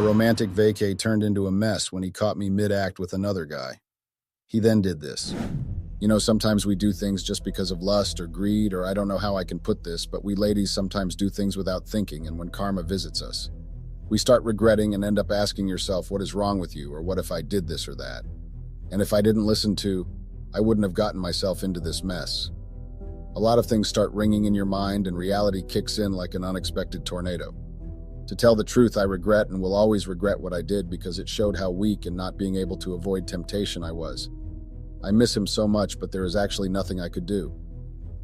romantic vacay turned into a mess when he caught me mid-act with another guy. He then did this. You know, sometimes we do things just because of lust or greed, or I don't know how I can put this, but we ladies sometimes do things without thinking, and when karma visits us, we start regretting and end up asking yourself, what is wrong with you, or what if I did this or that? And if I didn't listen to, I wouldn't have gotten myself into this mess. A lot of things start ringing in your mind and reality kicks in like an unexpected tornado. To tell the truth, I regret and will always regret what I did because it showed how weak and not being able to avoid temptation I was. I miss him so much, but there is actually nothing I could do.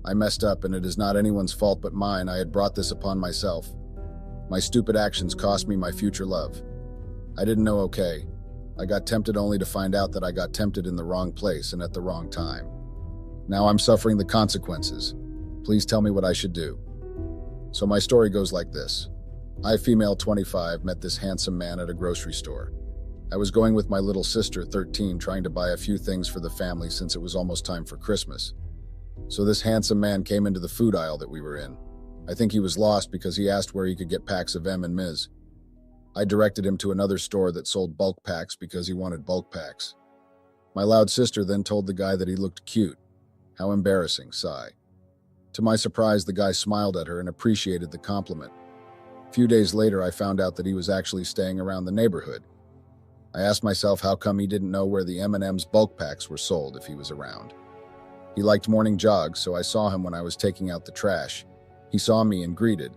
I messed up and it is not anyone's fault but mine. I had brought this upon myself. My stupid actions cost me my future love. I didn't know okay. I got tempted only to find out that I got tempted in the wrong place and at the wrong time. Now I'm suffering the consequences. Please tell me what I should do. So my story goes like this. I, female 25, met this handsome man at a grocery store. I was going with my little sister, 13, trying to buy a few things for the family since it was almost time for Christmas. So this handsome man came into the food aisle that we were in. I think he was lost because he asked where he could get packs of M and Ms. I directed him to another store that sold bulk packs because he wanted bulk packs. My loud sister then told the guy that he looked cute. How embarrassing, sigh. To my surprise, the guy smiled at her and appreciated the compliment. A few days later, I found out that he was actually staying around the neighborhood. I asked myself how come he didn't know where the M&M's bulk packs were sold if he was around. He liked morning jogs, so I saw him when I was taking out the trash. He saw me and greeted.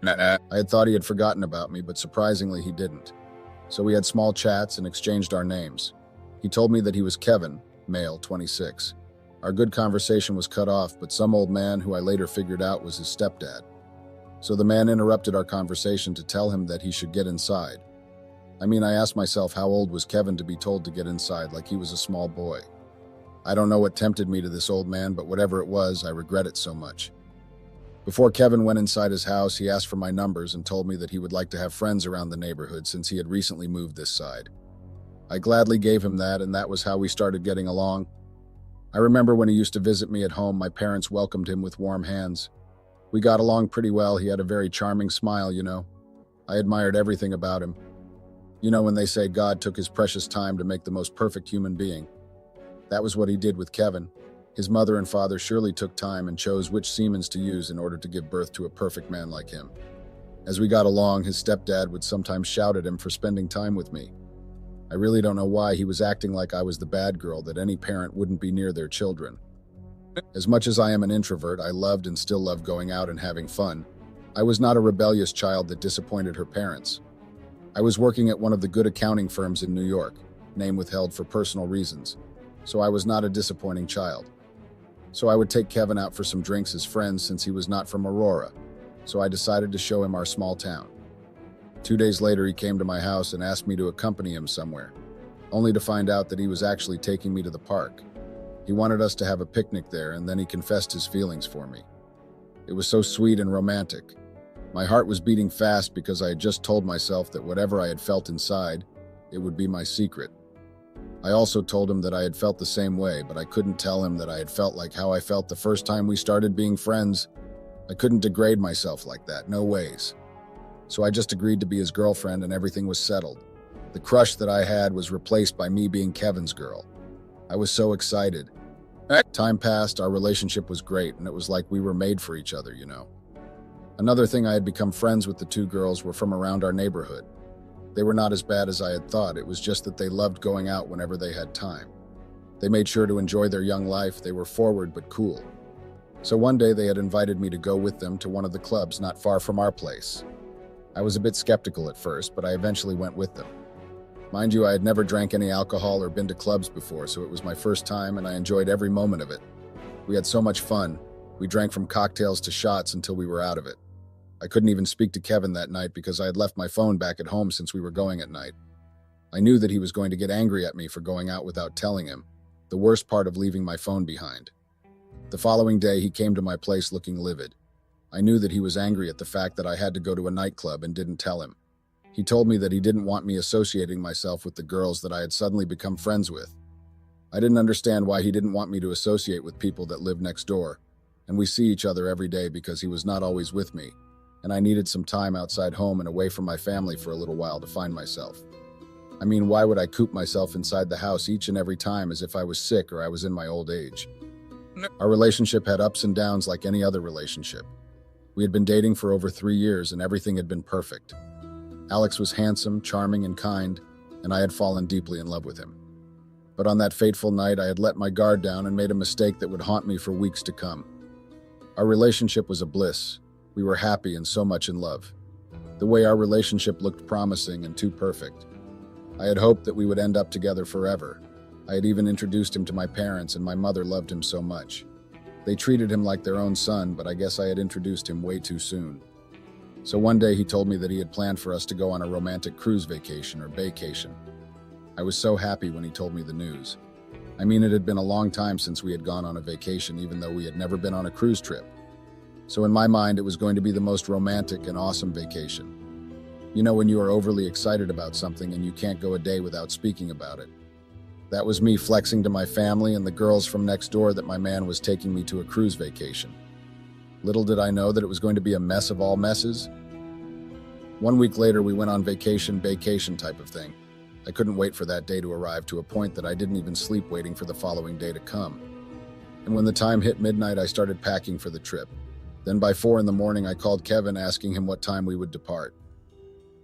I had thought he had forgotten about me, but surprisingly he didn't. So we had small chats and exchanged our names. He told me that he was Kevin, male, 26. Our good conversation was cut off, but some old man who I later figured out was his stepdad. So the man interrupted our conversation to tell him that he should get inside. I asked myself how old was Kevin to be told to get inside like he was a small boy. I don't know what tempted me to this old man, but whatever it was, I regret it so much. Before Kevin went inside his house, he asked for my numbers and told me that he would like to have friends around the neighborhood since he had recently moved this side. I gladly gave him that, and that was how we started getting along. I remember when he used to visit me at home, my parents welcomed him with warm hands. We got along pretty well. He had a very charming smile, you know. I admired everything about him. You know when they say God took his precious time to make the most perfect human being? That was what he did with Kevin. His mother and father surely took time and chose which semens to use in order to give birth to a perfect man like him. As we got along, his stepdad would sometimes shout at him for spending time with me. I really don't know why he was acting like I was the bad girl that any parent wouldn't be near their children. As much as I am an introvert, I loved and still love going out and having fun. I was not a rebellious child that disappointed her parents. I was working at one of the good accounting firms in New York, name withheld for personal reasons, so I was not a disappointing child. So I would take Kevin out for some drinks as friends since he was not from Aurora, so I decided to show him our small town. 2 days later, he came to my house and asked me to accompany him somewhere, only to find out that he was actually taking me to the park. He wanted us to have a picnic there, and then he confessed his feelings for me. It was so sweet and romantic. My heart was beating fast because I had just told myself that whatever I had felt inside, it would be my secret. I also told him that I had felt the same way, but I couldn't tell him that I had felt like how I felt the first time we started being friends. I couldn't degrade myself like that, no ways. So I just agreed to be his girlfriend and everything was settled. The crush that I had was replaced by me being Kevin's girl. I was so excited. Time passed, our relationship was great, and it was like we were made for each other, you know. Another thing, I had become friends with the two girls were from around our neighborhood. They were not as bad as I had thought, it was just that they loved going out whenever they had time. They made sure to enjoy their young life, they were forward but cool. So one day they had invited me to go with them to one of the clubs not far from our place. I was a bit skeptical at first, but I eventually went with them. Mind you, I had never drank any alcohol or been to clubs before, so it was my first time and I enjoyed every moment of it. We had so much fun. We drank from cocktails to shots until we were out of it. I couldn't even speak to Kevin that night because I had left my phone back at home since we were going at night. I knew that he was going to get angry at me for going out without telling him, the worst part of leaving my phone behind. The following day, he came to my place looking livid. I knew that he was angry at the fact that I had to go to a nightclub and didn't tell him. He told me that he didn't want me associating myself with the girls that I had suddenly become friends with. I didn't understand why he didn't want me to associate with people that lived next door, and we see each other every day because he was not always with me. and I needed some time outside home and away from my family for a little while to find myself. I mean, why would I coop myself inside the house each and every time as if I was sick or I was in my old age? Our relationship had ups and downs like any other relationship. We had been dating for over 3 years and everything had been perfect. Alex was handsome, charming, and kind, and I had fallen deeply in love with him. But on that fateful night, I had let my guard down and made a mistake that would haunt me for weeks to come. Our relationship was a bliss. We were happy and so much in love. The way our relationship looked promising and too perfect. I had hoped that we would end up together forever. I had even introduced him to my parents, and my mother loved him so much. They treated him like their own son, but I guess I had introduced him way too soon. So one day he told me that he had planned for us to go on a romantic cruise vacation or vacay. I was so happy when he told me the news. I mean, it had been a long time since we had gone on a vacation, even though we had never been on a cruise trip. So in my mind, it was going to be the most romantic and awesome vacation. You know when you are overly excited about something and you can't go a day without speaking about it. That was me flexing to my family and the girls from next door that my man was taking me to a cruise vacation. Little did I know that it was going to be a mess of all messes. 1 week later, we went on vacation type of thing. I couldn't wait for that day to arrive, to a point that I didn't even sleep waiting for the following day to come. And when the time hit midnight, I started packing for the trip. Then by 4 in the morning, I called Kevin asking him what time we would depart.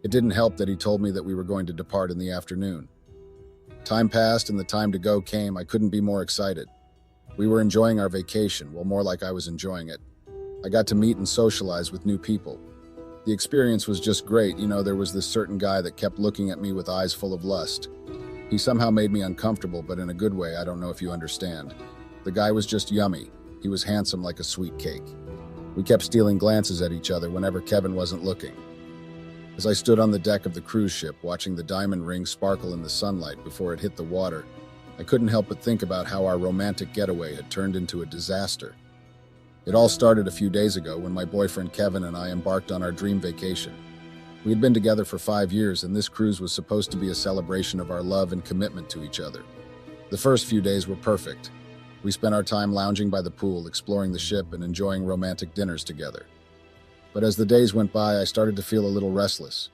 It didn't help that he told me that we were going to depart in the afternoon. Time passed and the time to go came. I couldn't be more excited. We were enjoying our vacation, well, more like I was enjoying it. I got to meet and socialize with new people. The experience was just great. You know, there was this certain guy that kept looking at me with eyes full of lust. He somehow made me uncomfortable, but in a good way. I don't know if you understand. The guy was just yummy. He was handsome like a sweet cake. We kept stealing glances at each other whenever Kevin wasn't looking. As I stood on the deck of the cruise ship, watching the diamond ring sparkle in the sunlight before it hit the water, I couldn't help but think about how our romantic getaway had turned into a disaster. It all started a few days ago when my boyfriend Kevin and I embarked on our dream vacation. We had been together for 5 years, and this cruise was supposed to be a celebration of our love and commitment to each other. The first few days were perfect. We spent our time lounging by the pool, exploring the ship, and enjoying romantic dinners together. But as the days went by, I started to feel a little restless.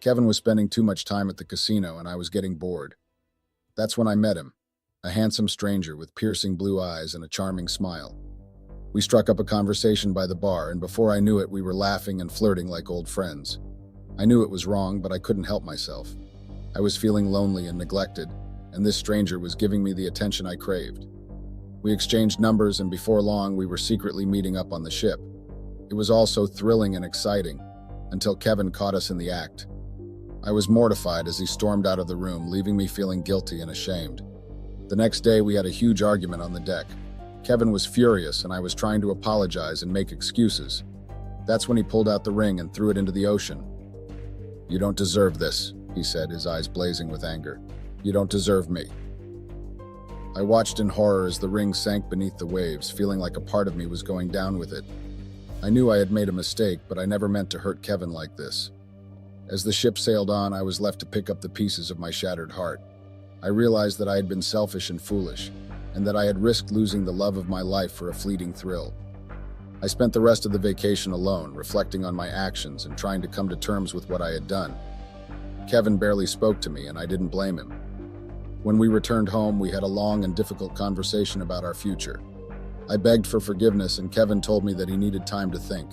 Kevin was spending too much time at the casino, and I was getting bored. That's when I met him, a handsome stranger with piercing blue eyes and a charming smile. We struck up a conversation by the bar, and before I knew it, we were laughing and flirting like old friends. I knew it was wrong, but I couldn't help myself. I was feeling lonely and neglected, and this stranger was giving me the attention I craved. We exchanged numbers, and before long, we were secretly meeting up on the ship. It was all so thrilling and exciting, until Kevin caught us in the act. I was mortified as he stormed out of the room, leaving me feeling guilty and ashamed. The next day, we had a huge argument on the deck. Kevin was furious, and I was trying to apologize and make excuses. That's when he pulled out the ring and threw it into the ocean. "You don't deserve this," he said, his eyes blazing with anger. "You don't deserve me." I watched in horror as the ring sank beneath the waves, feeling like a part of me was going down with it. I knew I had made a mistake, but I never meant to hurt Kevin like this. As the ship sailed on, I was left to pick up the pieces of my shattered heart. I realized that I had been selfish and foolish, and that I had risked losing the love of my life for a fleeting thrill. I spent the rest of the vacation alone, reflecting on my actions and trying to come to terms with what I had done. Kevin barely spoke to me, and I didn't blame him. When we returned home, we had a long and difficult conversation about our future. I begged for forgiveness, and Kevin told me that he needed time to think.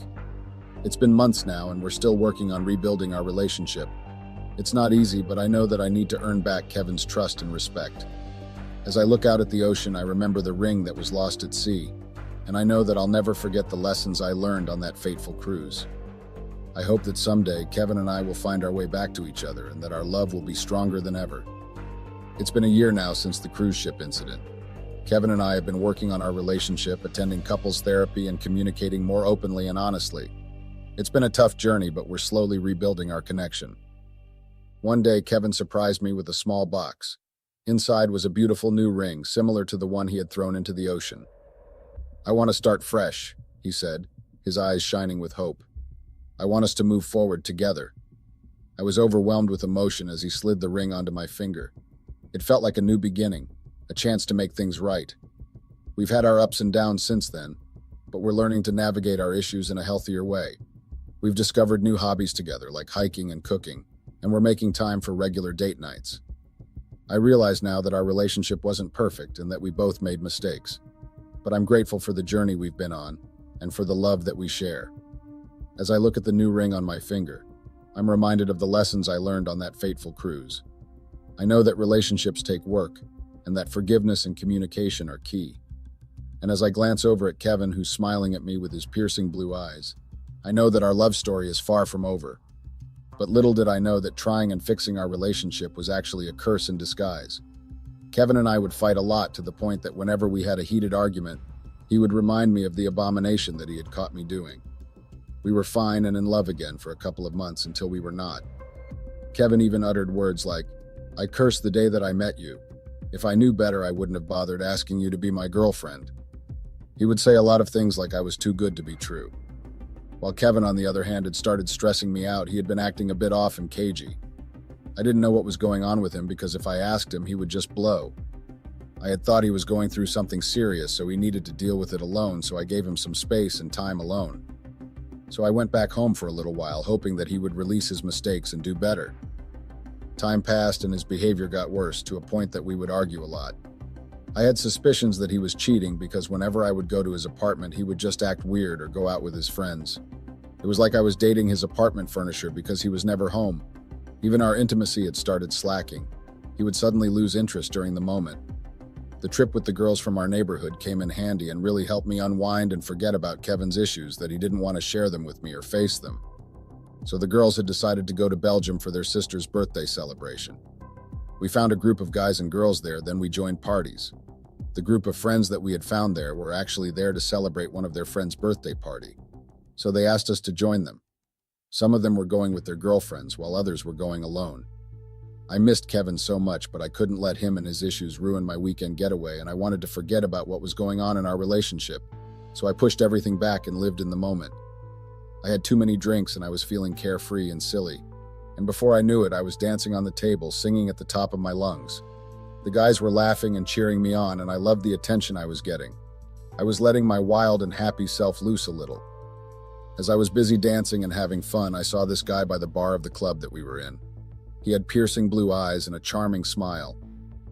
It's been months now, and we're still working on rebuilding our relationship. It's not easy, but I know that I need to earn back Kevin's trust and respect. As I look out at the ocean, I remember the ring that was lost at sea, and I know that I'll never forget the lessons I learned on that fateful cruise. I hope that someday Kevin and I will find our way back to each other and that our love will be stronger than ever. It's been a year now since the cruise ship incident. Kevin and I have been working on our relationship, attending couples therapy, and communicating more openly and honestly. It's been a tough journey, but we're slowly rebuilding our connection. One day, Kevin surprised me with a small box. Inside was a beautiful new ring, similar to the one he had thrown into the ocean. "I want to start fresh," he said, his eyes shining with hope. "I want us to move forward together." I was overwhelmed with emotion as he slid the ring onto my finger. It felt like a new beginning, a chance to make things right. We've had our ups and downs since then, but we're learning to navigate our issues in a healthier way. We've discovered new hobbies together, like hiking and cooking, and we're making time for regular date nights. I realize now that our relationship wasn't perfect and that we both made mistakes, but I'm grateful for the journey we've been on and for the love that we share. As I look at the new ring on my finger, I'm reminded of the lessons I learned on that fateful cruise. I know that relationships take work and that forgiveness and communication are key. And as I glance over at Kevin, who's smiling at me with his piercing blue eyes, I know that our love story is far from over. But little did I know that trying and fixing our relationship was actually a curse in disguise. Kevin and I would fight a lot, to the point that whenever we had a heated argument, he would remind me of the abomination that he had caught me doing. We were fine and in love again for a couple of months until we were not. Kevin even uttered words like, "I cursed the day that I met you. If I knew better, I wouldn't have bothered asking you to be my girlfriend." He would say a lot of things like I was too good to be true. While Kevin, on the other hand, had started stressing me out, he had been acting a bit off and cagey. I didn't know what was going on with him because if I asked him, he would just blow. I had thought he was going through something serious, so he needed to deal with it alone, so I gave him some space and time alone. So I went back home for a little while, hoping that he would release his mistakes and do better. Time passed and his behavior got worse, to a point that we would argue a lot. I had suspicions that he was cheating because whenever I would go to his apartment, he would just act weird or go out with his friends. It was like I was dating his apartment furniture because he was never home. Even our intimacy had started slacking. He would suddenly lose interest during the moment. The trip with the girls from our neighborhood came in handy and really helped me unwind and forget about Kevin's issues, that he didn't want to share them with me or face them. So the girls had decided to go to Belgium for their sister's birthday celebration. We found a group of guys and girls there, then we joined parties. The group of friends that we had found there were actually there to celebrate one of their friends' birthday party, so they asked us to join them. Some of them were going with their girlfriends, while others were going alone. I missed Kevin so much, but I couldn't let him and his issues ruin my weekend getaway, and I wanted to forget about what was going on in our relationship, so I pushed everything back and lived in the moment. I had too many drinks and I was feeling carefree and silly, and before I knew it, I was dancing on the table, singing at the top of my lungs. The guys were laughing and cheering me on, and I loved the attention I was getting. I was letting my wild and happy self loose a little. As I was busy dancing and having fun, I saw this guy by the bar of the club that we were in. He had piercing blue eyes and a charming smile.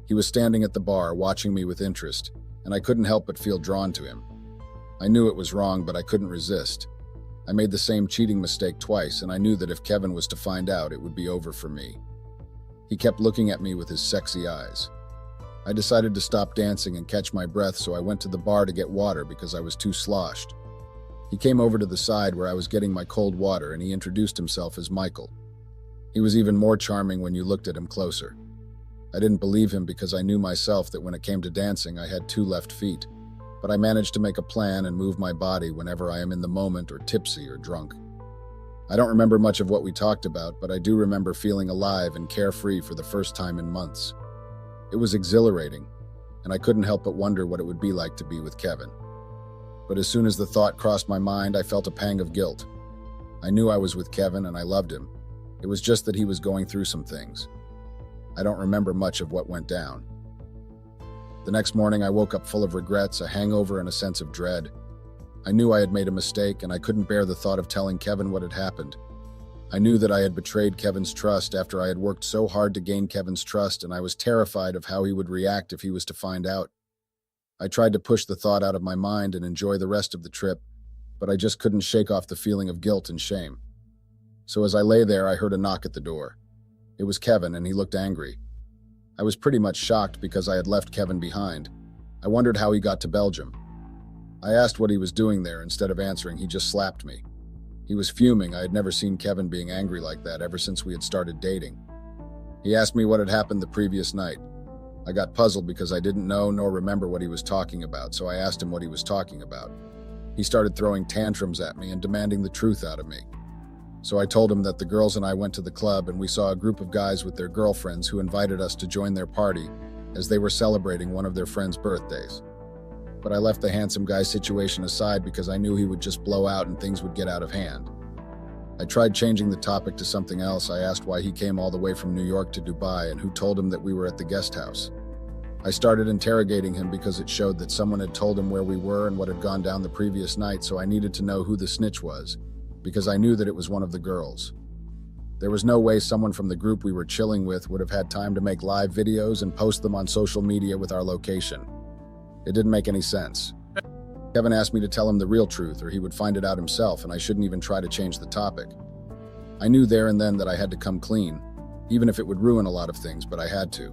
He was standing at the bar, watching me with interest, and I couldn't help but feel drawn to him. I knew it was wrong, but I couldn't resist. I made the same cheating mistake twice, and I knew that if Kevin was to find out, it would be over for me. He kept looking at me with his sexy eyes. I decided to stop dancing and catch my breath, so I went to the bar to get water because I was too sloshed. He came over to the side where I was getting my cold water, and he introduced himself as Michael. He was even more charming when you looked at him closer. I didn't believe him because I knew myself that when it came to dancing, I had 2 left feet, but I managed to make a plan and move my body whenever I am in the moment or tipsy or drunk. I don't remember much of what we talked about, but I do remember feeling alive and carefree for the first time in months. It was exhilarating, and I couldn't help but wonder what it would be like to be with Kevin. But as soon as the thought crossed my mind, I felt a pang of guilt. I knew I was with Kevin and I loved him. It was just that he was going through some things. I don't remember much of what went down. The next morning, I woke up full of regrets, a hangover, and a sense of dread. I knew I had made a mistake, and I couldn't bear the thought of telling Kevin what had happened. I knew that I had betrayed Kevin's trust after I had worked so hard to gain Kevin's trust, and I was terrified of how he would react if he was to find out. I tried to push the thought out of my mind and enjoy the rest of the trip, but I just couldn't shake off the feeling of guilt and shame. So as I lay there, I heard a knock at the door. It was Kevin, and he looked angry. I was pretty much shocked because I had left Kevin behind. I wondered how he got to Belgium. I asked what he was doing there. Instead of answering, he just slapped me. He was fuming. I had never seen Kevin being angry like that ever since we had started dating. He asked me what had happened the previous night. I got puzzled because I didn't know nor remember what he was talking about, so I asked him what he was talking about. He started throwing tantrums at me and demanding the truth out of me. So I told him that the girls and I went to the club and we saw a group of guys with their girlfriends who invited us to join their party as they were celebrating one of their friends' birthdays. But I left the handsome guy situation aside because I knew he would just blow out and things would get out of hand. I tried changing the topic to something else. I asked why he came all the way from New York to Dubai and who told him that we were at the guest house. I started interrogating him because it showed that someone had told him where we were and what had gone down the previous night, so I needed to know who the snitch was. because I knew that it was one of the girls. There was no way someone from the group we were chilling with would have had time to make live videos and post them on social media with our location. It didn't make any sense. Kevin asked me to tell him the real truth or he would find it out himself, and I shouldn't even try to change the topic. I knew there and then that I had to come clean, even if it would ruin a lot of things, but I had to.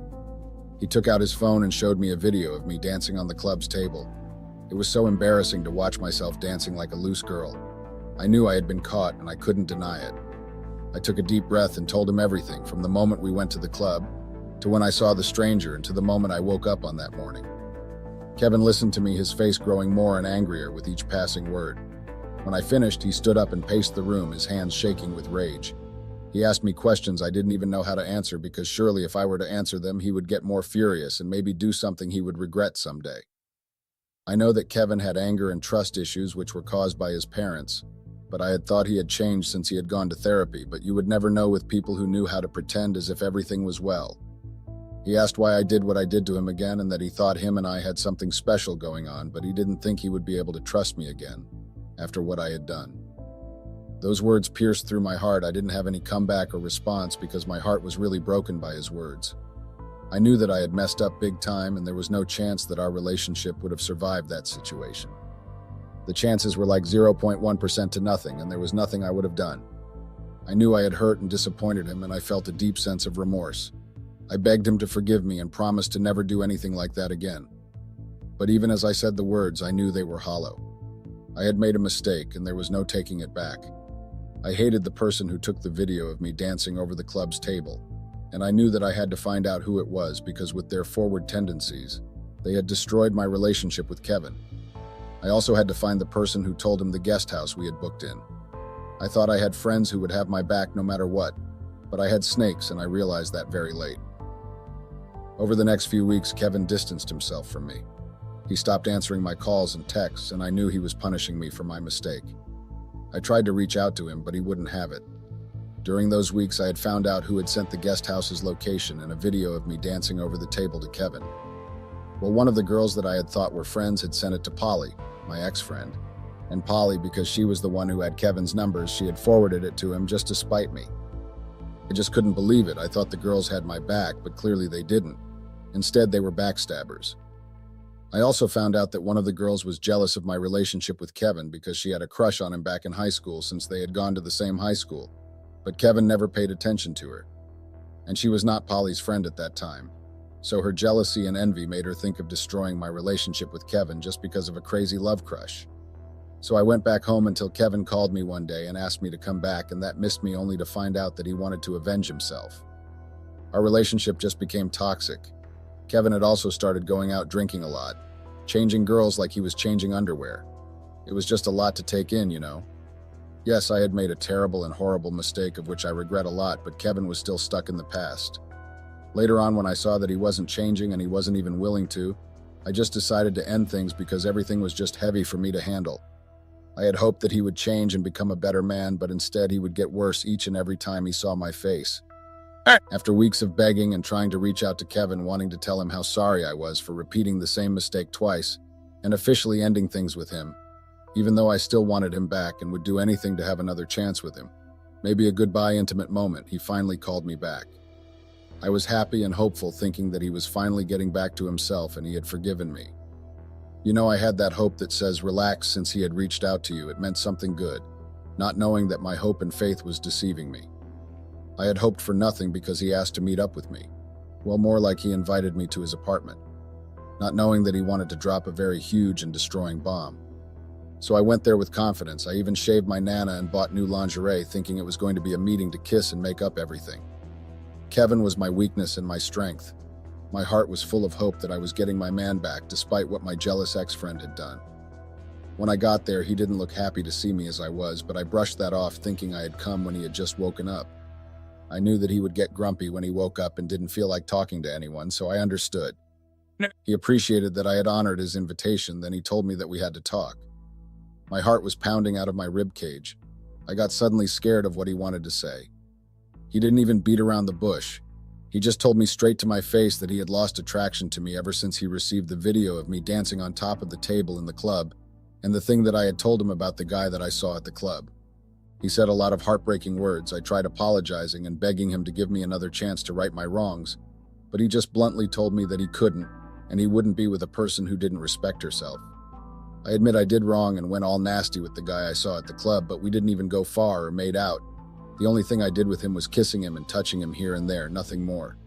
He took out his phone and showed me a video of me dancing on the club's table. It was so embarrassing to watch myself dancing like a loose girl. I knew I had been caught and I couldn't deny it. I took a deep breath and told him everything, from the moment we went to the club, to when I saw the stranger, and to the moment I woke up on that morning. Kevin listened to me, his face growing more and angrier with each passing word. When I finished, he stood up and paced the room, his hands shaking with rage. He asked me questions I didn't even know how to answer, because surely if I were to answer them, he would get more furious and maybe do something he would regret someday. I know that Kevin had anger and trust issues which were caused by his parents, but I had thought he had changed since he had gone to therapy, but you would never know with people who knew how to pretend as if everything was well. He asked why I did what I did to him again, and that he thought him and I had something special going on, but he didn't think he would be able to trust me again after what I had done. Those words pierced through my heart. I didn't have any comeback or response because my heart was really broken by his words. I knew that I had messed up big time, and there was no chance that our relationship would have survived that situation. The chances were like 0.1% to nothing, and there was nothing I would have done. I knew I had hurt and disappointed him, and I felt a deep sense of remorse. I begged him to forgive me and promised to never do anything like that again. But even as I said the words, I knew they were hollow. I had made a mistake, and there was no taking it back. I hated the person who took the video of me dancing over the club's table, and I knew that I had to find out who it was, because with their forward tendencies, they had destroyed my relationship with Kevin. I also had to find the person who told him the guest house we had booked in. I thought I had friends who would have my back no matter what, but I had snakes, and I realized that very late. Over the next few weeks, Kevin distanced himself from me. He stopped answering my calls and texts, and I knew he was punishing me for my mistake. I tried to reach out to him, but he wouldn't have it. During those weeks, I had found out who had sent the guest house's location and a video of me dancing over the table to Kevin. Well, one of the girls that I had thought were friends had sent it to Polly, my ex-friend. And Polly, because she was the one who had Kevin's numbers, she had forwarded it to him just to spite me. I just couldn't believe it. I thought the girls had my back, but clearly they didn't. Instead, they were backstabbers. I also found out that one of the girls was jealous of my relationship with Kevin because she had a crush on him back in high school, since they had gone to the same high school. But Kevin never paid attention to her. And she was not Polly's friend at that time. So her jealousy and envy made her think of destroying my relationship with Kevin just because of a crazy love crush. So I went back home until Kevin called me one day and asked me to come back, and that missed me only to find out that he wanted to avenge himself. Our relationship just became toxic. Kevin had also started going out drinking a lot, changing girls like he was changing underwear. It was just a lot to take in, you know. Yes, I had made a terrible and horrible mistake of which I regret a lot, but Kevin was still stuck in the past. Later on, when I saw that he wasn't changing and he wasn't even willing to, I just decided to end things because everything was just heavy for me to handle. I had hoped that he would change and become a better man, but instead he would get worse each and every time he saw my face. After weeks of begging and trying to reach out to Kevin, wanting to tell him how sorry I was for repeating the same mistake twice and officially ending things with him, even though I still wanted him back and would do anything to have another chance with him, maybe a goodbye intimate moment, he finally called me back. I was happy and hopeful, thinking that he was finally getting back to himself and he had forgiven me. You know, I had that hope that says, relax, since he had reached out to you, it meant something good, not knowing that my hope and faith was deceiving me. I had hoped for nothing because he asked to meet up with me. Well, more like he invited me to his apartment, not knowing that he wanted to drop a very huge and destroying bomb. So I went there with confidence. I even shaved my nana and bought new lingerie, thinking it was going to be a meeting to kiss and make up everything. Kevin was my weakness and my strength. My heart was full of hope that I was getting my man back, despite what my jealous ex-friend had done. When I got there, he didn't look happy to see me as I was, but I brushed that off, thinking I had come when he had just woken up. I knew that he would get grumpy when he woke up and didn't feel like talking to anyone, so I understood. He appreciated that I had honored his invitation, then he told me that we had to talk. My heart was pounding out of my rib cage. I got suddenly scared of what he wanted to say. He didn't even beat around the bush. He just told me straight to my face that he had lost attraction to me ever since he received the video of me dancing on top of the table in the club, and the thing that I had told him about the guy that I saw at the club. He said a lot of heartbreaking words. I tried apologizing and begging him to give me another chance to right my wrongs, but he just bluntly told me that he couldn't, and he wouldn't be with a person who didn't respect herself. I admit I did wrong and went all nasty with the guy I saw at the club, but we didn't even go far or made out. The only thing I did with him was kissing him and touching him here and there, nothing more.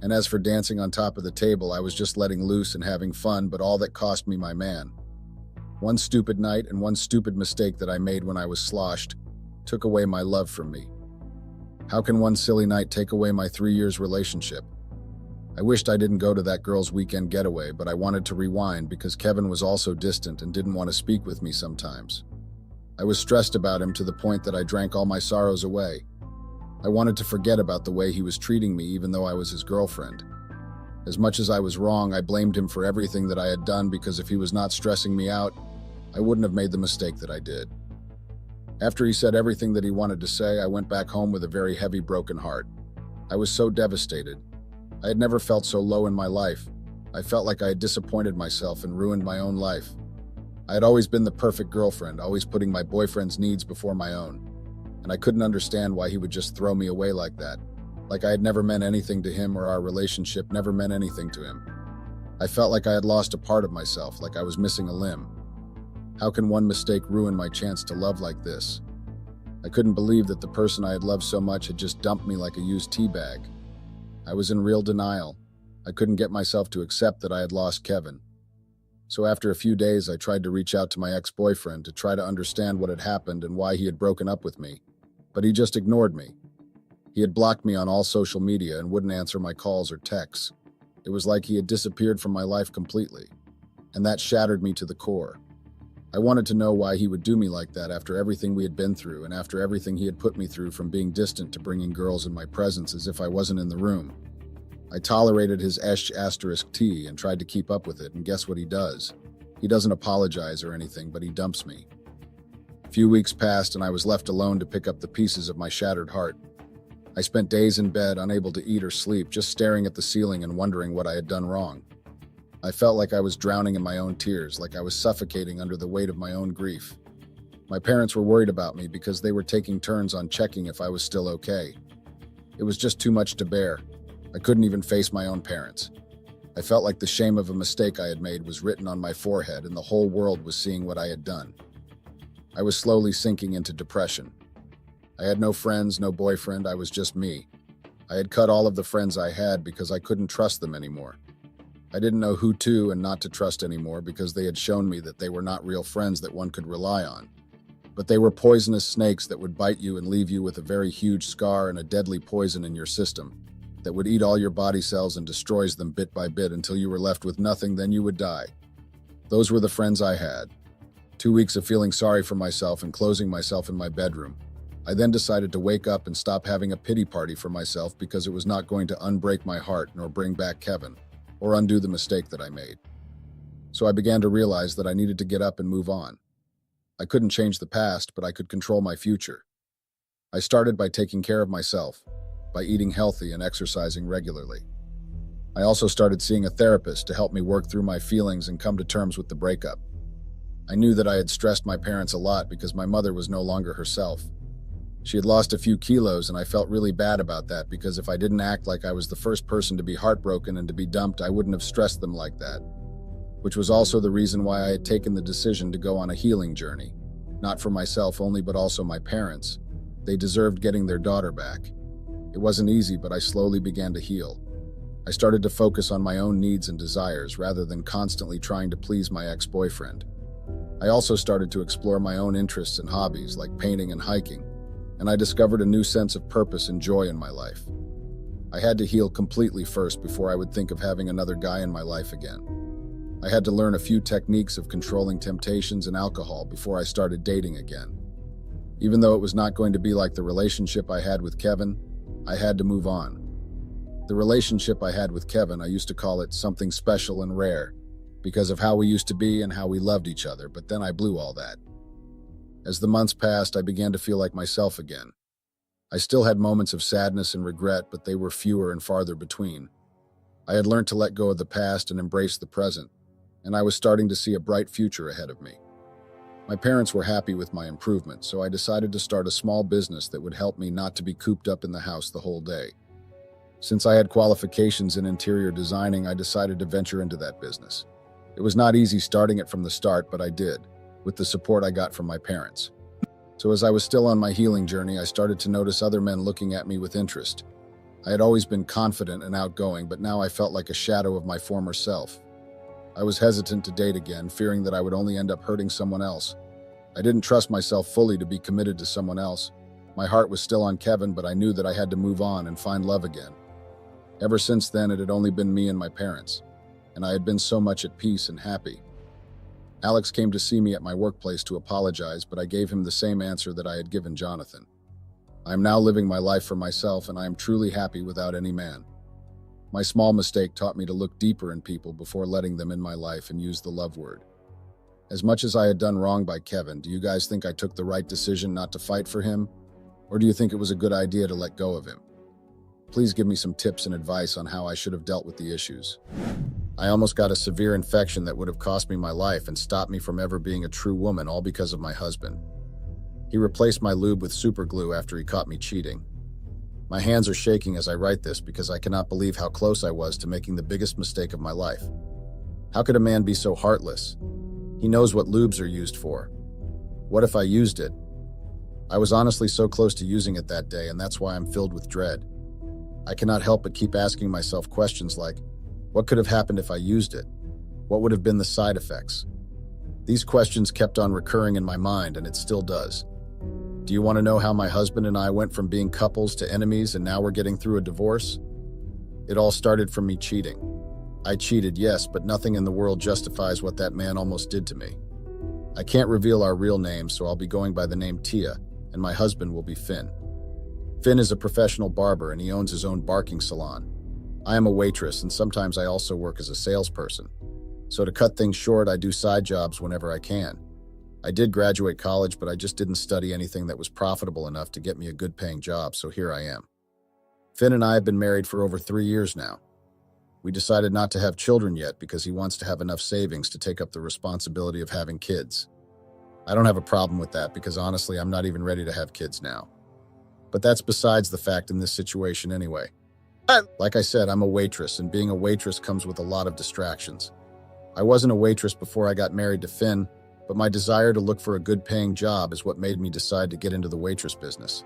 And as for dancing on top of the table, I was just letting loose and having fun, but all that cost me my man. One stupid night and one stupid mistake that I made when I was sloshed took away my love from me. How can one silly night take away my 3 years relationship? I wished I didn't go to that girl's weekend getaway, but I wanted to rewind because Kevin was also distant and didn't want to speak with me sometimes. I was stressed about him to the point that I drank all my sorrows away. I wanted to forget about the way he was treating me even though I was his girlfriend. As much as I was wrong, I blamed him for everything that I had done because if he was not stressing me out, I wouldn't have made the mistake that I did. After he said everything that he wanted to say, I went back home with a very heavy, broken heart. I was so devastated. I had never felt so low in my life. I felt like I had disappointed myself and ruined my own life. I had always been the perfect girlfriend, always putting my boyfriend's needs before my own. And I couldn't understand why he would just throw me away like that. Like I had never meant anything to him, or our relationship never meant anything to him. I felt like I had lost a part of myself, like I was missing a limb. How can one mistake ruin my chance to love like this? I couldn't believe that the person I had loved so much had just dumped me like a used tea bag. I was in real denial. I couldn't get myself to accept that I had lost Kevin. So after a few days, I tried to reach out to my ex-boyfriend to try to understand what had happened and why he had broken up with me. But he just ignored me. He had blocked me on all social media and wouldn't answer my calls or texts. It was like he had disappeared from my life completely. And that shattered me to the core. I wanted to know why he would do me like that after everything we had been through and after everything he had put me through, from being distant to bringing girls in my presence as if I wasn't in the room. I tolerated his *T and tried to keep up with it, and guess what he does? He doesn't apologize or anything, but he dumps me. A few weeks passed and I was left alone to pick up the pieces of my shattered heart. I spent days in bed, unable to eat or sleep, just staring at the ceiling and wondering what I had done wrong. I felt like I was drowning in my own tears, like I was suffocating under the weight of my own grief. My parents were worried about me because they were taking turns on checking if I was still okay. It was just too much to bear. I couldn't even face my own parents. I felt like the shame of a mistake I had made was written on my forehead and the whole world was seeing what I had done. I was slowly sinking into depression. I had no friends, no boyfriend, I was just me. I had cut all of the friends I had because I couldn't trust them anymore. I didn't know who to and not to trust anymore because they had shown me that they were not real friends that one could rely on. But they were poisonous snakes that would bite you and leave you with a very huge scar and a deadly poison in your system that would eat all your body cells and destroys them bit by bit until you were left with nothing, then you would die. Those were the friends I had. 2 weeks of feeling sorry for myself and closing myself in my bedroom. I then decided to wake up and stop having a pity party for myself because it was not going to unbreak my heart nor bring back Kevin or undo the mistake that I made. So I began to realize that I needed to get up and move on. I couldn't change the past, but I could control my future. I started by taking care of myself, by eating healthy and exercising regularly. I also started seeing a therapist to help me work through my feelings and come to terms with the breakup. I knew that I had stressed my parents a lot because my mother was no longer herself. She had lost a few kilos and I felt really bad about that because if I didn't act like I was the first person to be heartbroken and to be dumped, I wouldn't have stressed them like that. Which was also the reason why I had taken the decision to go on a healing journey. Not for myself only, but also my parents. They deserved getting their daughter back. It wasn't easy, but I slowly began to heal. I started to focus on my own needs and desires rather than constantly trying to please my ex-boyfriend. I also started to explore my own interests and hobbies like painting and hiking, and I discovered a new sense of purpose and joy in my life. I had to heal completely first before I would think of having another guy in my life again. I had to learn a few techniques of controlling temptations and alcohol before I started dating again. Even though it was not going to be like the relationship I had with Kevin, I had to move on. The relationship I had with Kevin, I used to call it something special and rare because of how we used to be and how we loved each other, but then I blew all that. As the months passed, I began to feel like myself again. I still had moments of sadness and regret, but they were fewer and farther between. I had learned to let go of the past and embrace the present, and I was starting to see a bright future ahead of me. My parents were happy with my improvement, so I decided to start a small business that would help me not to be cooped up in the house the whole day. Since I had qualifications in interior designing, I decided to venture into that business. It was not easy starting it from the start, but I did, with the support I got from my parents. So as I was still on my healing journey, I started to notice other men looking at me with interest. I had always been confident and outgoing, but now I felt like a shadow of my former self. I was hesitant to date again, fearing that I would only end up hurting someone else. I didn't trust myself fully to be committed to someone else. My heart was still on Kevin, but I knew that I had to move on and find love again. Ever since then, it had only been me and my parents, and I had been so much at peace and happy. Alex came to see me at my workplace to apologize, but I gave him the same answer that I had given Jonathan. I am now living my life for myself, and I am truly happy without any man. My small mistake taught me to look deeper in people before letting them in my life and use the love word. As much as I had done wrong by Kevin, do you guys think I took the right decision not to fight for him? Or do you think it was a good idea to let go of him? Please give me some tips and advice on how I should have dealt with the issues. I almost got a severe infection that would have cost me my life and stopped me from ever being a true woman, all because of my husband. He replaced my lube with super glue after he caught me cheating. My hands are shaking as I write this because I cannot believe how close I was to making the biggest mistake of my life. How could a man be so heartless? He knows what lubes are used for. What if I used it? I was honestly so close to using it that day, and that's why I'm filled with dread. I cannot help but keep asking myself questions like, what could have happened if I used it? What would have been the side effects? These questions kept on recurring in my mind, and it still does. Do you want to know how my husband and I went from being couples to enemies and now we're getting through a divorce? It all started from me cheating. I cheated, yes, but nothing in the world justifies what that man almost did to me. I can't reveal our real names, so I'll be going by the name Tia, and my husband will be Finn. Finn is a professional barber and he owns his own barking salon. I am a waitress, and sometimes I also work as a salesperson. So to cut things short, I do side jobs whenever I can. I did graduate college, but I just didn't study anything that was profitable enough to get me a good-paying job, so here I am. Finn and I have been married for over 3 years now. We decided not to have children yet because he wants to have enough savings to take up the responsibility of having kids. I don't have a problem with that because honestly, I'm not even ready to have kids now. But that's besides the fact in this situation anyway. Like I said, I'm a waitress, and being a waitress comes with a lot of distractions. I wasn't a waitress before I got married to Finn, but my desire to look for a good-paying job is what made me decide to get into the waitress business.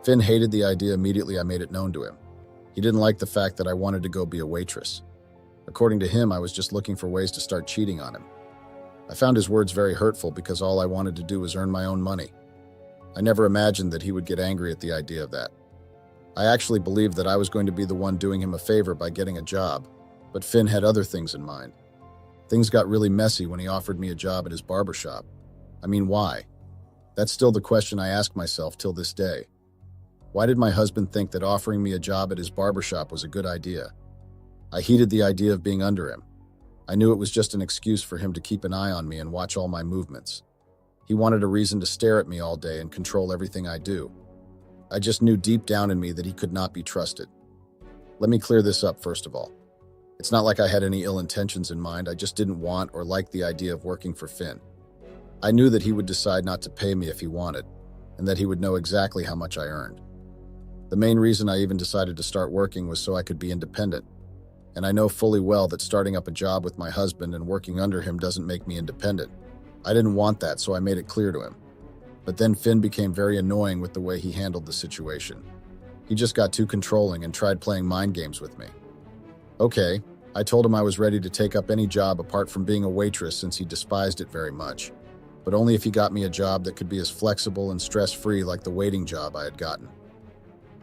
Finn hated the idea immediately I made it known to him. He didn't like the fact that I wanted to go be a waitress. According to him, I was just looking for ways to start cheating on him. I found his words very hurtful because all I wanted to do was earn my own money. I never imagined that he would get angry at the idea of that. I actually believed that I was going to be the one doing him a favor by getting a job, but Finn had other things in mind. Things got really messy when he offered me a job at his barbershop. I mean, why? That's still the question I ask myself till this day. Why did my husband think that offering me a job at his barbershop was a good idea? I hated the idea of being under him. I knew it was just an excuse for him to keep an eye on me and watch all my movements. He wanted a reason to stare at me all day and control everything I do. I just knew deep down in me that he could not be trusted. Let me clear this up first of all. It's not like I had any ill intentions in mind, I just didn't want or like the idea of working for Finn. I knew that he would decide not to pay me if he wanted, and that he would know exactly how much I earned. The main reason I even decided to start working was so I could be independent. And I know fully well that starting up a job with my husband and working under him doesn't make me independent. I didn't want that, so I made it clear to him. But then Finn became very annoying with the way he handled the situation. He just got too controlling and tried playing mind games with me. Okay, I told him I was ready to take up any job apart from being a waitress since he despised it very much, but only if he got me a job that could be as flexible and stress-free like the waiting job I had gotten.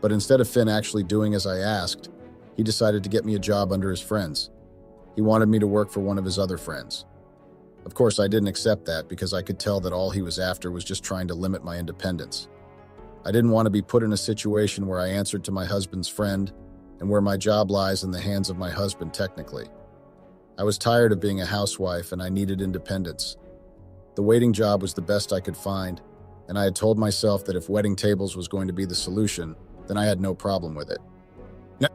But instead of Finn actually doing as I asked, he decided to get me a job under his friends. He wanted me to work for one of his other friends. Of course, I didn't accept that because I could tell that all he was after was just trying to limit my independence. I didn't want to be put in a situation where I answered to my husband's friend and where my job lies in the hands of my husband technically. I was tired of being a housewife and I needed independence. The waiting job was the best I could find, and I had told myself that if wedding tables was going to be the solution, then I had no problem with it.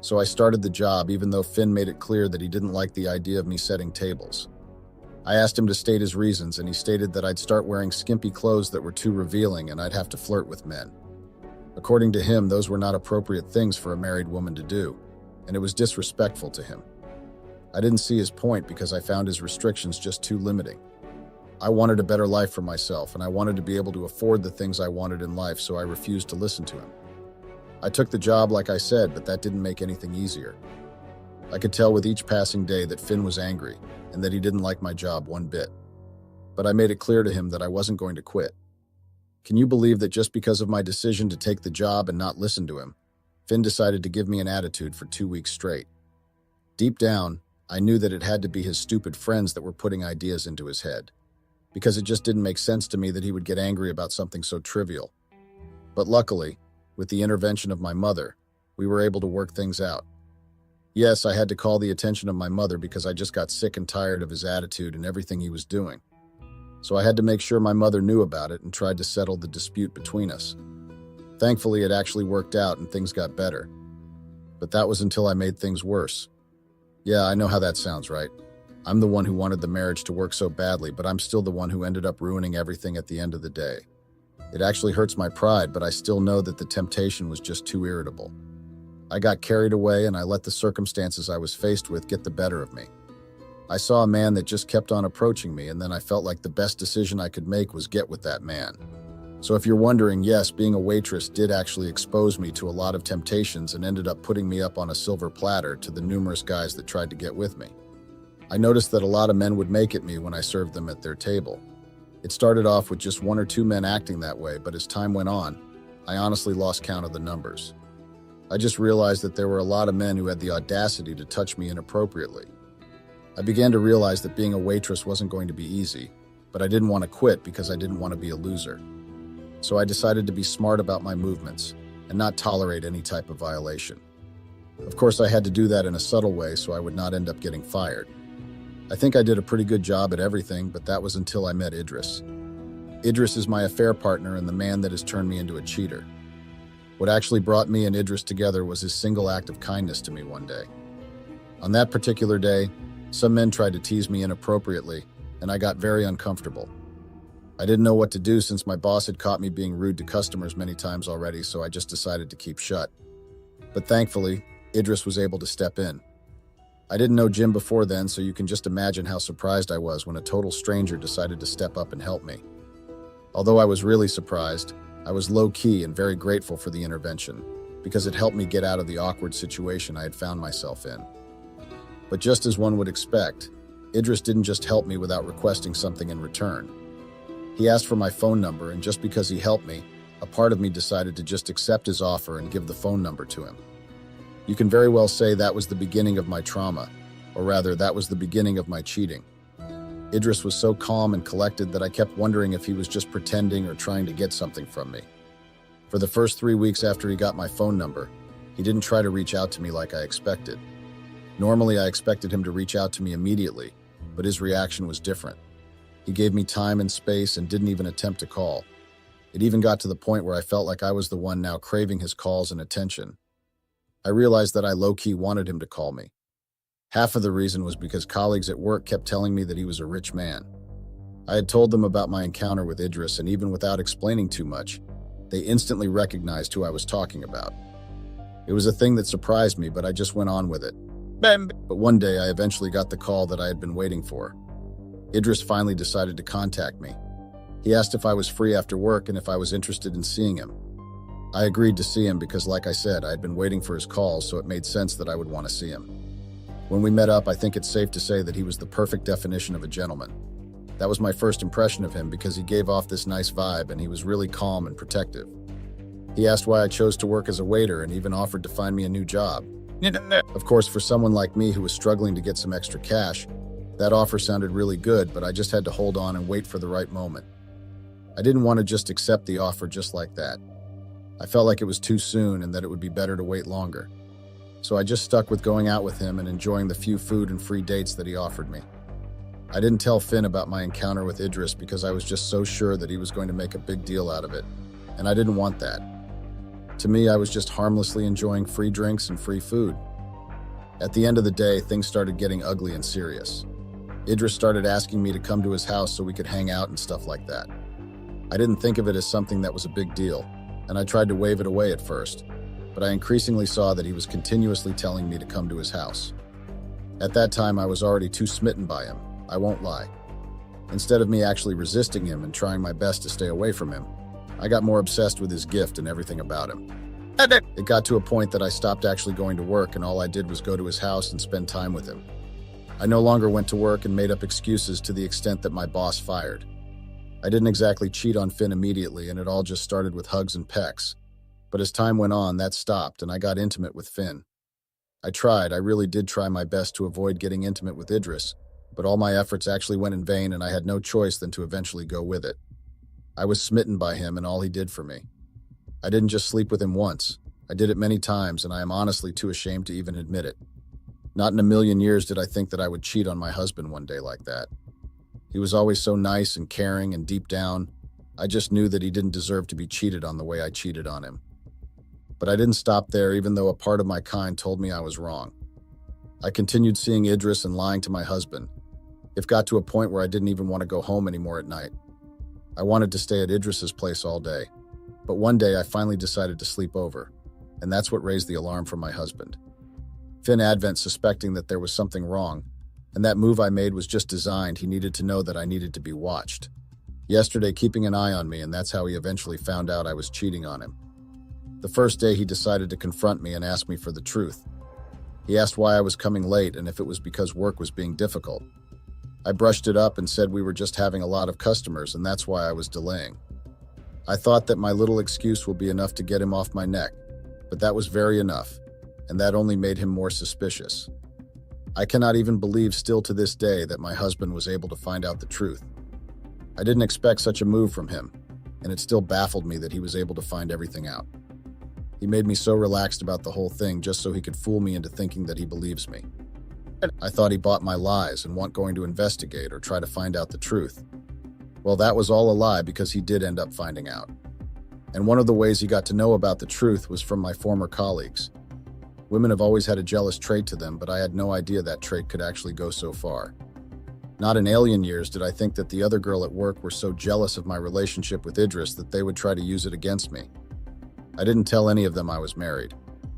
So I started the job even though Finn made it clear that he didn't like the idea of me setting tables. I asked him to state his reasons, and he stated that I'd start wearing skimpy clothes that were too revealing and I'd have to flirt with men. According to him, those were not appropriate things for a married woman to do, and it was disrespectful to him. I didn't see his point because I found his restrictions just too limiting. I wanted a better life for myself, and I wanted to be able to afford the things I wanted in life, so I refused to listen to him. I took the job like I said, but that didn't make anything easier. I could tell with each passing day that Finn was angry and that he didn't like my job one bit. But I made it clear to him that I wasn't going to quit. Can you believe that just because of my decision to take the job and not listen to him, Finn decided to give me an attitude for 2 weeks straight? Deep down, I knew that it had to be his stupid friends that were putting ideas into his head, because it just didn't make sense to me that he would get angry about something so trivial. But luckily, with the intervention of my mother, we were able to work things out. Yes, I had to call the attention of my mother because I just got sick and tired of his attitude and everything he was doing. So I had to make sure my mother knew about it and tried to settle the dispute between us. Thankfully, it actually worked out and things got better. But that was until I made things worse. Yeah, I know how that sounds, right? I'm the one who wanted the marriage to work so badly, but I'm still the one who ended up ruining everything at the end of the day. It actually hurts my pride, but I still know that the temptation was just too irritable. I got carried away and I let the circumstances I was faced with get the better of me. I saw a man that just kept on approaching me, and then I felt like the best decision I could make was get with that man. So if you're wondering, yes, being a waitress did actually expose me to a lot of temptations and ended up putting me up on a silver platter to the numerous guys that tried to get with me. I noticed that a lot of men would make at me when I served them at their table. It started off with just 1 or 2 men acting that way, but as time went on, I honestly lost count of the numbers. I just realized that there were a lot of men who had the audacity to touch me inappropriately. I began to realize that being a waitress wasn't going to be easy, but I didn't want to quit because I didn't want to be a loser. So I decided to be smart about my movements and not tolerate any type of violation. Of course, I had to do that in a subtle way so I would not end up getting fired. I think I did a pretty good job at everything, but that was until I met Idris. Idris is my affair partner and the man that has turned me into a cheater. What actually brought me and Idris together was his single act of kindness to me one day. On that particular day, some men tried to tease me inappropriately, and I got very uncomfortable. I didn't know what to do since my boss had caught me being rude to customers many times already, so I just decided to keep shut. But thankfully, Idris was able to step in. I didn't know Jim before then, so you can just imagine how surprised I was when a total stranger decided to step up and help me. Although I was really surprised, I was low-key and very grateful for the intervention, because it helped me get out of the awkward situation I had found myself in. But just as one would expect, Idris didn't just help me without requesting something in return. He asked for my phone number, and just because he helped me, a part of me decided to just accept his offer and give the phone number to him. You can very well say that was the beginning of my trauma, or rather, that was the beginning of my cheating. Idris was so calm and collected that I kept wondering if he was just pretending or trying to get something from me. For the first 3 weeks after he got my phone number, he didn't try to reach out to me like I expected. Normally, I expected him to reach out to me immediately, but his reaction was different. He gave me time and space and didn't even attempt to call. It even got to the point where I felt like I was the one now craving his calls and attention. I realized that I low-key wanted him to call me. Half of the reason was because colleagues at work kept telling me that he was a rich man. I had told them about my encounter with Idris, and even without explaining too much, they instantly recognized who I was talking about. It was a thing that surprised me, but I just went on with it. But one day, I eventually got the call that I had been waiting for. Idris finally decided to contact me. He asked if I was free after work and if I was interested in seeing him. I agreed to see him because, like I said, I had been waiting for his call, so it made sense that I would want to see him. When we met up, I think it's safe to say that he was the perfect definition of a gentleman. That was my first impression of him because he gave off this nice vibe and he was really calm and protective. He asked why I chose to work as a waiter and even offered to find me a new job. Of course, for someone like me who was struggling to get some extra cash, that offer sounded really good, but I just had to hold on and wait for the right moment. I didn't want to just accept the offer just like that. I felt like it was too soon and that it would be better to wait longer. So I just stuck with going out with him and enjoying the few food and free dates that he offered me. I didn't tell Finn about my encounter with Idris because I was just so sure that he was going to make a big deal out of it, and I didn't want that. To me, I was just harmlessly enjoying free drinks and free food. At the end of the day, things started getting ugly and serious. Idris started asking me to come to his house so we could hang out and stuff like that. I didn't think of it as something that was a big deal, and I tried to wave it away at first, but I increasingly saw that he was continuously telling me to come to his house. At that time, I was already too smitten by him, I won't lie. Instead of me actually resisting him and trying my best to stay away from him, I got more obsessed with his gift and everything about him. It got to a point that I stopped actually going to work, and all I did was go to his house and spend time with him. I no longer went to work and made up excuses to the extent that my boss fired. I didn't exactly cheat on Finn immediately, and it all just started with hugs and pecks. But as time went on, that stopped, and I got intimate with Finn. I really did try my best to avoid getting intimate with Idris, but all my efforts actually went in vain, and I had no choice than to eventually go with it. I was smitten by him and all he did for me. I didn't just sleep with him once. I did it many times, and I am honestly too ashamed to even admit it. Not in a million years did I think that I would cheat on my husband one day like that. He was always so nice and caring, and deep down, I just knew that he didn't deserve to be cheated on the way I cheated on him. But I didn't stop there, even though a part of my kind told me I was wrong. I continued seeing Idris and lying to my husband. It got to a point where I didn't even want to go home anymore at night. I wanted to stay at Idris's place all day. But one day I finally decided to sleep over, and that's what raised the alarm for my husband. Finn Advent, suspecting that there was something wrong, and that move I made was just designed. He needed to know that I needed to be watched. Yesterday, keeping an eye on me, and that's how he eventually found out I was cheating on him. The first day, he decided to confront me and ask me for the truth. He asked why I was coming late and if it was because work was being difficult. I brushed it up and said we were just having a lot of customers, and that's why I was delaying. I thought that my little excuse would be enough to get him off my neck, but that was very enough, and that only made him more suspicious. I cannot even believe still to this day that my husband was able to find out the truth. I didn't expect such a move from him, and it still baffled me that he was able to find everything out. He made me so relaxed about the whole thing just so he could fool me into thinking that he believes me. I thought he bought my lies and wasn't going to investigate or try to find out the truth. Well, that was all a lie, because he did end up finding out. And one of the ways he got to know about the truth was from my former colleagues. Women have always had a jealous trait to them, but I had no idea that trait could actually go so far. Not in alien years did I think that the other girl at work were so jealous of my relationship with Idris that they would try to use it against me. I didn't tell any of them I was married.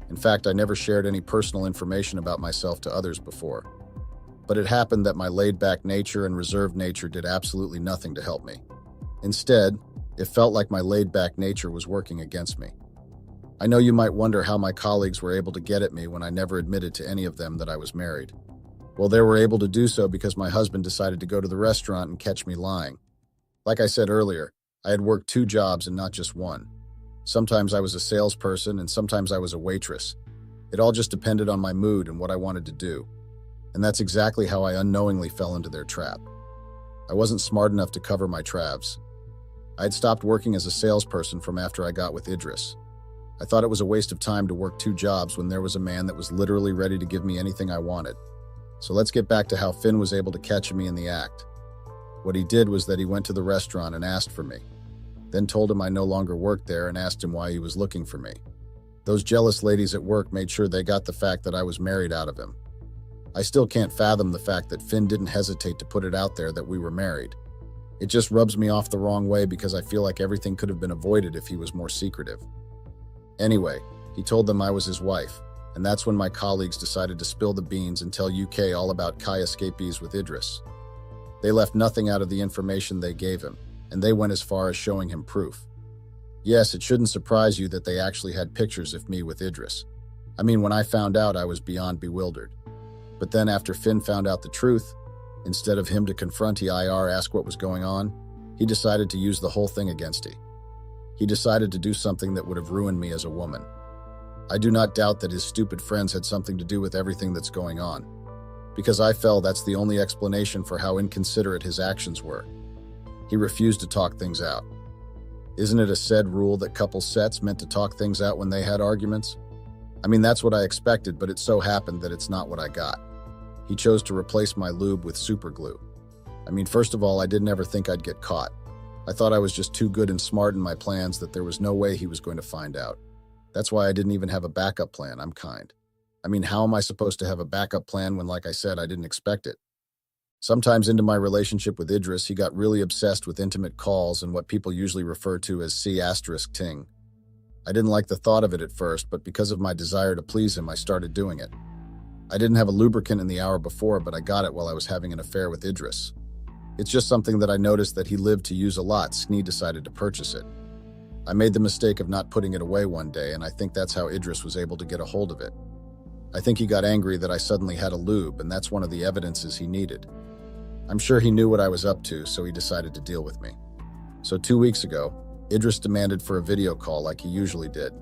In fact, I never shared any personal information about myself to others before. But it happened that my laid-back nature and reserved nature did absolutely nothing to help me. Instead, it felt like my laid-back nature was working against me. I know you might wonder how my colleagues were able to get at me when I never admitted to any of them that I was married. Well, they were able to do so because my husband decided to go to the restaurant and catch me lying. Like I said earlier, I had worked 2 jobs and not just one. Sometimes I was a salesperson and sometimes I was a waitress. It all just depended on my mood and what I wanted to do. And that's exactly how I unknowingly fell into their trap. I wasn't smart enough to cover my traps. I had stopped working as a salesperson from after I got with Idris. I thought it was a waste of time to work 2 jobs when there was a man that was literally ready to give me anything I wanted. So let's get back to how Finn was able to catch me in the act. What he did was that he went to the restaurant and asked for me, then told him I no longer worked there and asked him why he was looking for me. Those jealous ladies at work made sure they got the fact that I was married out of him. I still can't fathom the fact that Finn didn't hesitate to put it out there that we were married. It just rubs me off the wrong way because I feel like everything could have been avoided if he was more secretive. Anyway, he told them I was his wife, and that's when my colleagues decided to spill the beans and tell UK all about Kai escapees with Idris. They left nothing out of the information they gave him, and they went as far as showing him proof. Yes, it shouldn't surprise you that they actually had pictures of me with Idris. I mean, when I found out, I was beyond bewildered. But then after Finn found out the truth, instead of him to confront IR, ask what was going on, he decided to use the whole thing against me. He decided to do something that would have ruined me as a woman. I do not doubt that his stupid friends had something to do with everything that's going on, because I felt that's the only explanation for how inconsiderate his actions were. He refused to talk things out. Isn't it a said rule that couple sets meant to talk things out when they had arguments? I mean, that's what I expected, but it so happened that it's not what I got. He chose to replace my lube with super glue. I mean, first of all, I didn't ever think I'd get caught. I thought I was just too good and smart in my plans that there was no way he was going to find out. That's why I didn't even have a backup plan. I'm kind. I mean, how am I supposed to have a backup plan when, like I said, I didn't expect it? Sometimes into my relationship with Idris, he got really obsessed with intimate calls and what people usually refer to as C*ting. I didn't like the thought of it at first, but because of my desire to please him, I started doing it. I didn't have a lubricant in the hour before, but I got it while I was having an affair with Idris. It's just something that I noticed that he lived to use a lot, so he decided to purchase it. I made the mistake of not putting it away one day, and I think that's how Idris was able to get a hold of it. I think he got angry that I suddenly had a lube, and that's one of the evidences he needed. I'm sure he knew what I was up to, so he decided to deal with me. So 2 weeks ago, Idris demanded for a video call like he usually did.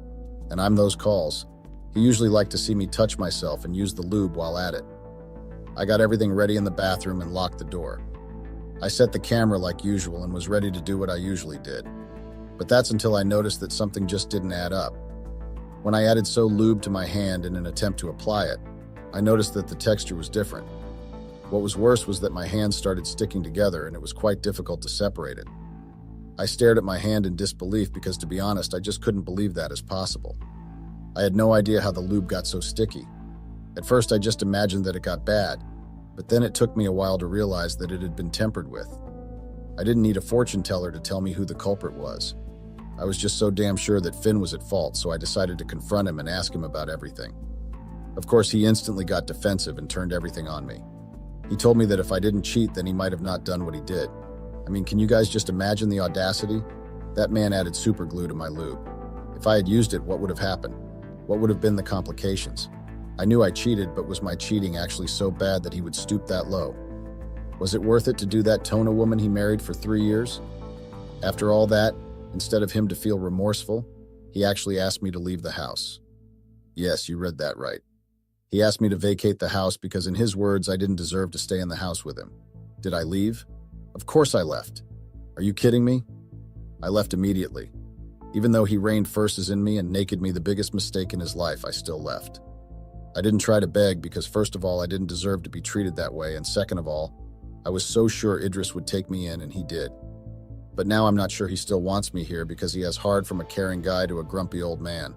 And I'm those calls. He usually liked to see me touch myself and use the lube while at it. I got everything ready in the bathroom and locked the door. I set the camera like usual and was ready to do what I usually did. But that's until I noticed that something just didn't add up. When I added so lube to my hand in an attempt to apply it, I noticed that the texture was different. What was worse was that my hands started sticking together and it was quite difficult to separate it. I stared at my hand in disbelief because, to be honest, I just couldn't believe that as possible. I had no idea how the lube got so sticky. At first, I just imagined that it got bad, but then it took me a while to realize that it had been tampered with. I didn't need a fortune teller to tell me who the culprit was. I was just so damn sure that Finn was at fault, so I decided to confront him and ask him about everything. Of course, he instantly got defensive and turned everything on me. He told me that if I didn't cheat, then he might have not done what he did. I mean, can you guys just imagine the audacity? That man added super glue to my lube. If I had used it, what would have happened? What would have been the complications? I knew I cheated, but was my cheating actually so bad that he would stoop that low? Was it worth it to do that to a woman he married for 3 years? After all that, instead of him to feel remorseful, he actually asked me to leave the house. Yes, you read that right. He asked me to vacate the house because, in his words, I didn't deserve to stay in the house with him. Did I leave? Of course I left. Are you kidding me? I left immediately. Even though he rained verses in me and naked me the biggest mistake in his life, I still left. I didn't try to beg because, first of all, I didn't deserve to be treated that way, and second of all, I was so sure Idris would take me in, and he did. But now I'm not sure he still wants me here because he has hard from a caring guy to a grumpy old man.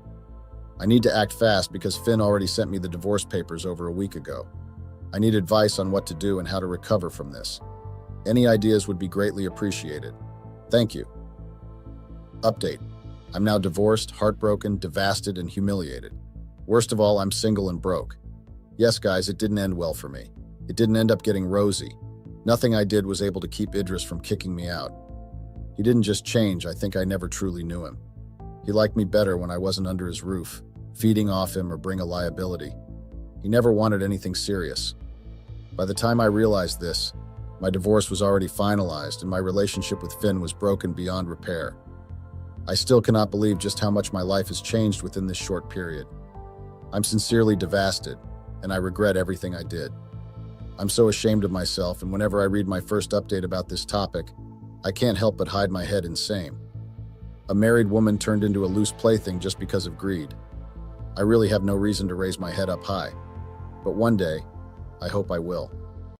I need to act fast because Finn already sent me the divorce papers over a week ago. I need advice on what to do and how to recover from this. Any ideas would be greatly appreciated. Thank you. Update. I'm now divorced, heartbroken, devastated, and humiliated. Worst of all, I'm single and broke. Yes, guys, it didn't end well for me. It didn't end up getting rosy. Nothing I did was able to keep Idris from kicking me out. He didn't just change, I think I never truly knew him. He liked me better when I wasn't under his roof, feeding off him or bring a liability. He never wanted anything serious. By the time I realized this, my divorce was already finalized and my relationship with Finn was broken beyond repair. I still cannot believe just how much my life has changed within this short period. I'm sincerely devastated, and I regret everything I did. I'm so ashamed of myself, and whenever I read my first update about this topic, I can't help but hide my head in shame. A married woman turned into a loose plaything just because of greed. I really have no reason to raise my head up high, but one day, I hope I will.